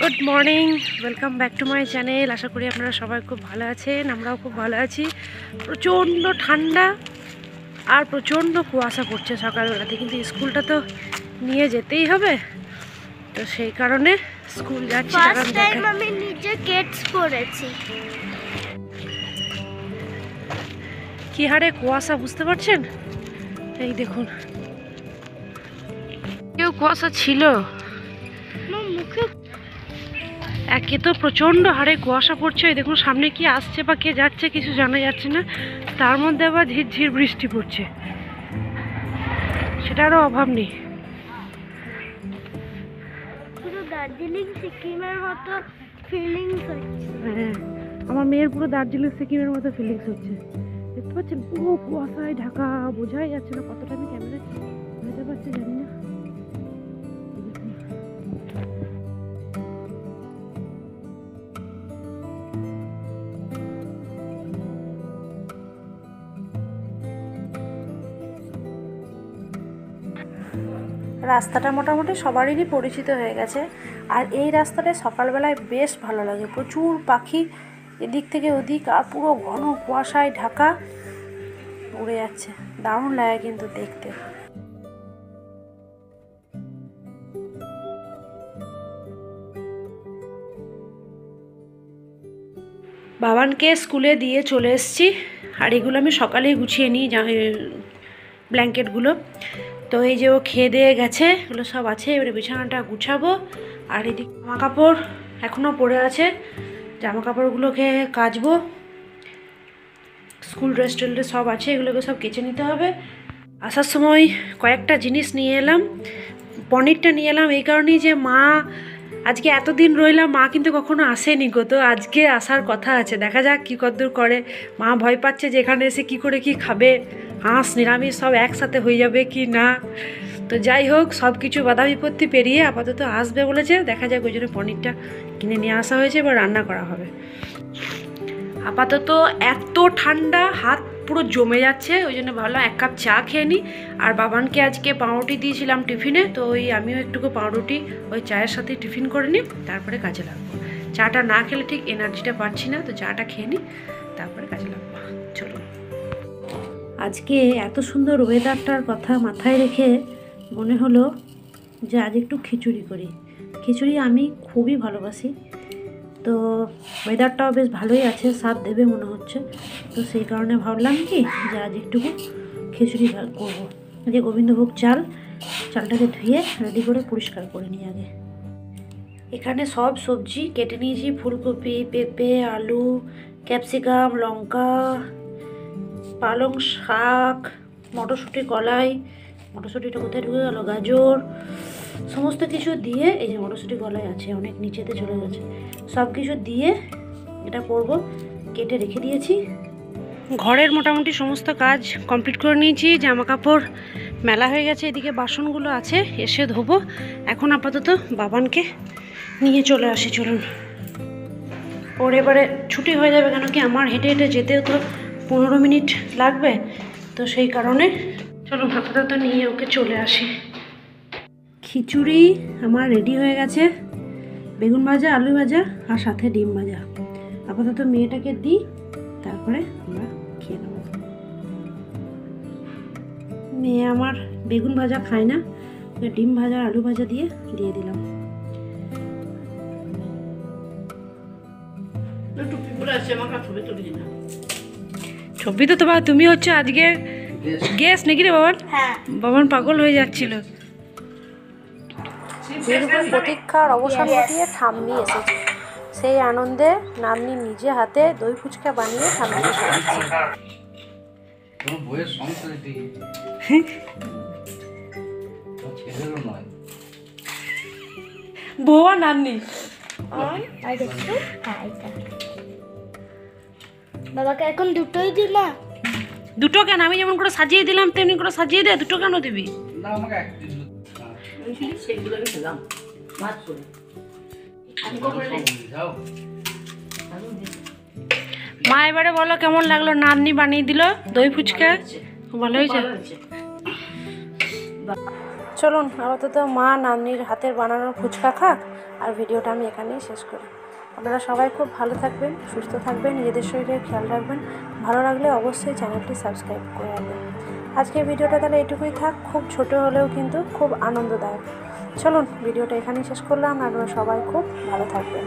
Good morning, welcome back to my channel. আশা করি আপনারা সবাই খুব ভালো আছেন, আমরাও খুব ভালো আছি। প্রচণ্ড ঠান্ডা আর প্রচণ্ড কুয়াশা পড়ছে সকালবেলাতে, কিন্তু স্কুলটা তো নিয়ে যেতেই হবে, তো সেই কারণে স্কুল যাচ্ছি। ফার্স্ট টাইম আমি নিজে কেটস পরেছি। কি হারে কুয়াশা বুঝতে পারছেন? এই দেখুন, কেউ কুয়াশা ছিল মুখে একে তো প্রচণ্ড হারে কুয়াশা পড়ছে। এই দেখুন সামনে কি আসছে বা কে যাচ্ছে কিছু জানা যাচ্ছে না, তার মধ্যে আবার ঝিরঝির বৃষ্টি পড়ছে, সেটারও অভাব নেই। পুরো দার্জিলিং সিকিমের মতো ফিলিংস হচ্ছে। হ্যাঁ, আমার মেয়ের পুরো দার্জিলিং সিকিমের মতো ফিলিংস হচ্ছে। দেখতে পাচ্ছেন পুরো কুয়াশায় ঢাকা, বোঝাই যাচ্ছে না কতটা আমি ক্যামেরায় বুঝতে পারছি জানি না। রাস্তাটা মোটামুটি সবারই পরিচিত হয়ে গেছে, আর এই রাস্তাটায় সকালবেলায় বেশ ভালো লাগে। প্রচুর পাখি এদিক থেকে ওদিক, আর পুরো ঘন কুয়াশায় ঢাকা উড়ে যাচ্ছে, দারুণ লাগে কিন্তু দেখতে। বাবানকে স্কুলে দিয়ে চলে এসেছি, আর এগুলো আমি সকালেই গুছিয়ে নিই, ব্ল্যাঙ্কেটগুলো। তো এই যে ও খেয়ে দিয়ে গেছে, এগুলো সব আছে, এবারে বিছানাটা গুছাবো। আর এদিকে জামা কাপড় এখনও পড়ে আছে, জামা কাপড়গুলোকে কাচবো। স্কুল ড্রেস টেলড্রেস সব আছে, এগুলোকে সব কেচে নিতে হবে। আসার সময় কয়েকটা জিনিস নিয়ে এলাম। পনিরটা নিয়ে এলাম এই কারণেই যে মা আজকে এতদিন রইলাম, মা কিন্তু কখনো আসেনি গো, তো আজকে আসার কথা আছে, দেখা যাক কী কদ্দূর করে। মা ভয় পাচ্ছে যে এখানে এসে কী করে কি খাবে, হাঁস নিরামিষ সব একসাথে হয়ে যাবে কি না। তো যাই হোক, সব কিছু বাধা বিপত্তি পেরিয়ে আপাতত আসবে বলেছে, দেখা যাক। ওই জন্য পনিরটা কিনে নিয়ে আসা হয়েছে, এবার রান্না করা হবে। আপাতত এত ঠান্ডা, হাত পুরো জমে যাচ্ছে, ওই জন্য ভাবলাম এক কাপ চা খেয়ে নিই। আর বাবানকে আজকে পাউরুটি দিয়েছিলাম টিফিনে, তো ওই আমিও একটুকু পাউরুটি ওই চায়ের সাথে টিফিন করে নিই, তারপরে কাজে লাগবো। চাটা না খেলে ঠিক এনার্জিটা পাচ্ছি না, তো চাটা খেয়ে নিই, তারপরে কাজে লাগবো। চলুন। আজকে এত সুন্দর ওয়েদারটার কথা মাথায় রেখে মনে হলো যে আজ একটু খিচুড়ি করি। খিচুড়ি আমি খুবই ভালোবাসি, তো ওয়েদারটাও বেশ ভালোই আছে, স্বাদ দেবে মনে হচ্ছে, তো সেই কারণে ভাবলাম কি যে আজ একটুকু খিচুড়ি করবো। যে গোবিন্দভোগ চালটাকে ধুয়ে রেডি করে পরিষ্কার করে নিই আগে। এখানে সব সবজি কেটে নিয়েছি, ফুলকপি, পেঁপে, আলু, ক্যাপসিকাম, লঙ্কা, পালং শাক, মটরশুঁটি, কলাই, মটরশুঁটিটা কোথায় ঢুকে গেল, গাজর, সমস্ত কিছু দিয়ে, এই যে মটরশুঁটি কলাই আছে, অনেক নিচেতে চলে গেছে, সব কিছু দিয়ে এটা করব। কেটে রেখে দিয়েছি। ঘরের মোটামুটি সমস্ত কাজ কমপ্লিট করে নিয়েছি, জামা কাপড় মেলা হয়ে গেছে, এদিকে বাসনগুলো আছে এসে ধোবো। এখন আপাতত বাবানকে নিয়ে চলে আসি, চলুন। ওর এবারে ছুটি হয়ে যাবে, কেন কি আমার হেঁটে হেঁটে যেতেও তো 15 মিনিট লাগবে, তো সেই কারণে চলুন আপাতত নিয়ে ওকে চলে আসি। খিচুড়ি আমার রেডি হয়ে গেছে, বেগুন ভাজা, আলু ভাজা, আর সাথে ডিম ভাজা। আপাতত মেয়েটাকে দিই, তারপরে আমরা খেয়ে নেব। মেয়ে আমার বেগুন ভাজা খায় না, ডিম ভাজা, আলু ভাজা দিয়ে দিলাম। ছবি তো তোমার, তুমি হচ্ছে আজকে গ্যাস নাকি রে বাবান? হ্যাঁ, বাবান পাগল হয়ে যাচ্ছিল। দীর্ঘ প্রতীক্ষার অবসান ঘটিয়ে ঠাম্মি এসেছে, সেই আনন্দে নাতনি নিজে হাতে দই ফুচকা বানিয়ে ঠাম্মিকে খাওয়াচ্ছে। বউ আর নাতনি। বাবাকে এখন দুটোই দিই না? দুটো কেন? আমি যেমন করে সাজিয়ে দিলাম তেমনি করে সাজিয়ে দে, দুটো কেন দিবি? মা এবারে বলো কেমন লাগলো, নাতনি বানিয়ে দিল দই ফুচকা? ভালো হয়েছে। চলুন আপাতত মা নাতনির হাতের বানানো ফুচকা খাক, আর ভিডিওটা আমি এখানেই শেষ করি। আপনারা সবাই খুব ভালো থাকবেন, সুস্থ থাকবেন, নিজেদের শরীরের খেয়াল রাখবেন। ভালো লাগলে অবশ্যই চ্যানেলটি সাবস্ক্রাইব করে রাখবেন। আজকের ভিডিওটা তাহলে এটুকুই থাক, খুব ছোট হলেও কিন্তু খুব আনন্দদায়ক। চলুন ভিডিওটা এখানেই শেষ করলাম। আপনারা সবাই খুব ভালো থাকবেন।